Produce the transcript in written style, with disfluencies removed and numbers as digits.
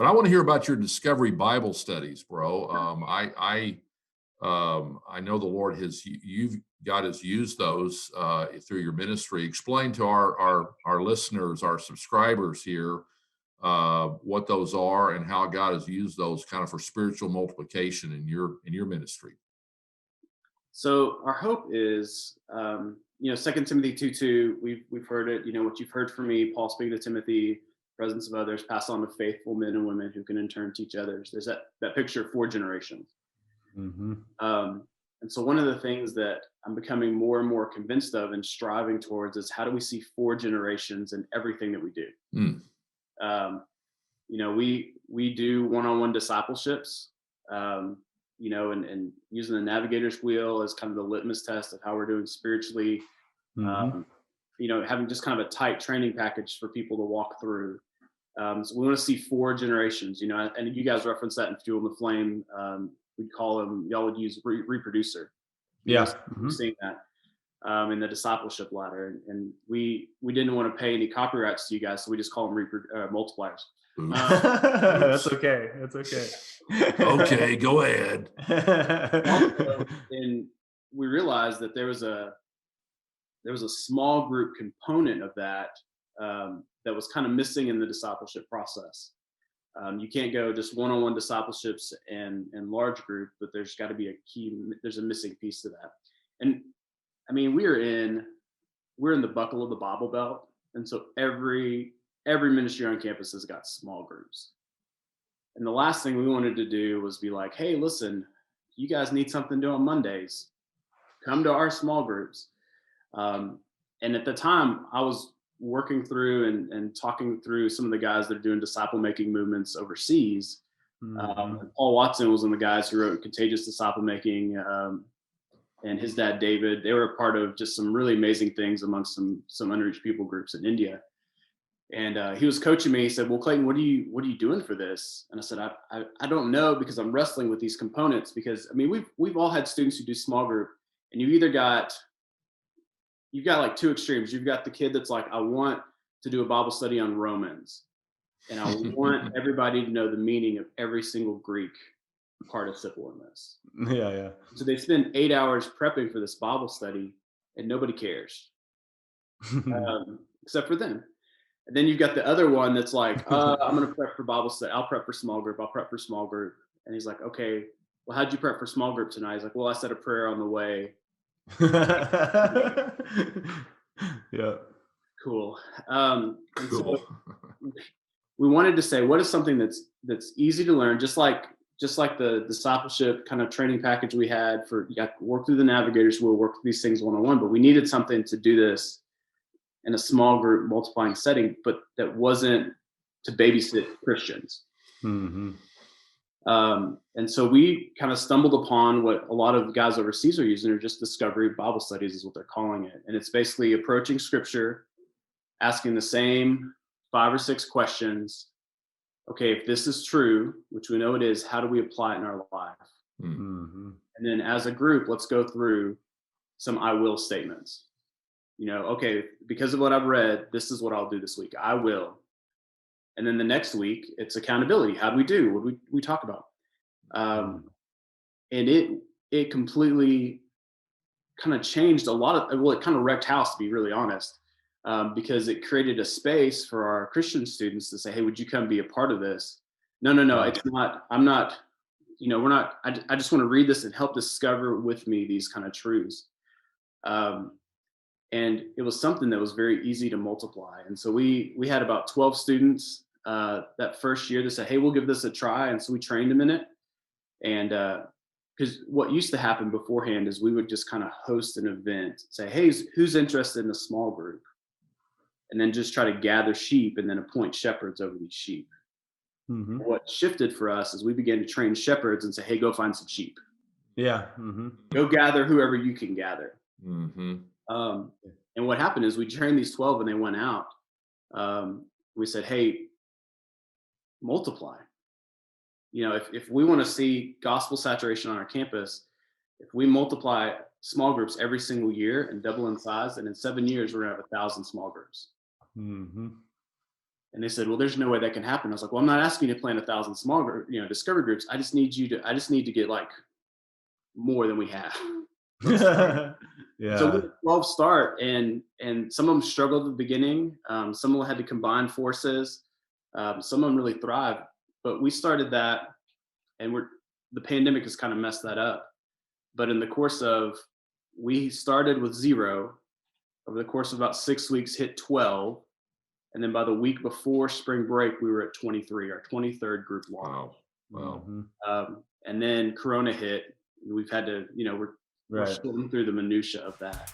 But I want to hear about your Discovery Bible studies, bro. I know the Lord God has used those through your ministry. Explain to our listeners, our subscribers here, what those are and how God has used those kind of for spiritual multiplication in your ministry. So our hope is, 2 Timothy 2:2. We've heard it. What you've heard from me, Paul speaking to Timothy, presence of others, pass on to faithful men and women who can in turn teach others. There's that picture of 4 generations. Mm-hmm. And so one of the things that I'm becoming more and more convinced of and striving towards is how do we see 4 generations in everything that we do? We do one-on-one discipleships, and using the navigator's wheel as kind of the litmus test of how we're doing spiritually. Mm-hmm. Having just kind of a tight training package for people to walk through. So we want to see 4 generations, and you guys referenced that in Fuel the Flame. We'd call them, y'all would use reproducer. Yeah. We've seen that in the discipleship ladder. And we didn't want to pay any copyrights to you guys, so we just call them multipliers. That's okay. That's okay. Okay, go ahead. Also, and we realized that there was a small group component of that that was kind of missing in the discipleship process. You can't go just one-on-one discipleships and large group, but there's got to be there's a missing piece to that. And I mean, we're in the buckle of the Bible Belt. And so every ministry on campus has got small groups. And the last thing we wanted to do was be like, hey, listen, you guys need something to do on Mondays. Come to our small groups. And at the time, I was working through and talking through some of the guys that are doing disciple-making movements overseas. Mm-hmm. Paul Watson was one of the guys who wrote Contagious Disciple Making, and his dad, David. They were a part of just some really amazing things amongst some unreached people groups in India. And he was coaching me. He said, well, Clayton, what are you doing for this? And I said, I don't know, because I'm wrestling with these components. Because I mean, we've all had students who do small group, and you've got like 2 extremes. You've got the kid that's like, I want to do a Bible study on Romans, and I want everybody to know the meaning of every single Greek participle in this. Yeah. So they spend 8 hours prepping for this Bible study, and nobody cares, except for them. And then you've got the other one that's like, I'm going to prep for Bible study. I'll prep for small group. I'll prep for small group. And he's like, okay, well, how'd you prep for small group tonight? He's like, well, I said a prayer on the way. Yeah. Cool. Cool. So we wanted to say, what is something that's easy to learn, just like the discipleship kind of training package we had for, you got to work through the navigators, we'll work through these things one-on-one, but we needed something to do this in a small group multiplying setting, but that wasn't to babysit Christians. Mm-hmm. And so we kind of stumbled upon what a lot of guys overseas are using, or just Discovery Bible Studies is what they're calling it. And it's basically approaching scripture, asking the same 5 or 6 questions. Okay, if this is true, which we know it is, how do we apply it in our life? Mm-hmm. And then as a group, let's go through some I will statements. Okay, because of what I've read, this is what I'll do this week. I will. And then the next week, it's accountability. How do we do? What do we talk about? And it completely kind of changed a lot of, well, it kind of wrecked house, to be really honest, because it created a space for our Christian students to say, hey, would you come be a part of this? No, it's not, I'm not, we're not, I just want to read this and help discover with me these kind of truths. And it was something that was very easy to multiply. And so we had about 12 students that first year that said, hey, we'll give this a try. And so we trained them in it. And because what used to happen beforehand is we would just kind of host an event, say, hey, who's interested in a small group? And then just try to gather sheep and then appoint shepherds over these sheep. Mm-hmm. What shifted for us is we began to train shepherds and say, hey, go find some sheep. Yeah. Mm-hmm. Go gather whoever you can gather. Mm-hmm. And what happened is we trained these 12 and they went out. We said, hey, multiply. If we want to see gospel saturation on our campus, if we multiply small groups every single year and double in size, and in 7 years, we're going to have 1,000 small groups. Mm-hmm. And they said, well, there's no way that can happen. I was like, well, I'm not asking you to plan 1,000 small, discovery groups. I just need to get like more than we have. So we Yeah. had 12 start, and some of them struggled at the beginning. Some of them had to combine forces. Some of them really thrived. But we started that, and the pandemic has kind of messed that up. But in the course of, we started with 0. Over the course of about 6 weeks, hit 12. And then by the week before spring break, we were at 23, our 23rd group launch. Wow. And then Corona hit. We've had to, we're Right. sorting through the minutia of that.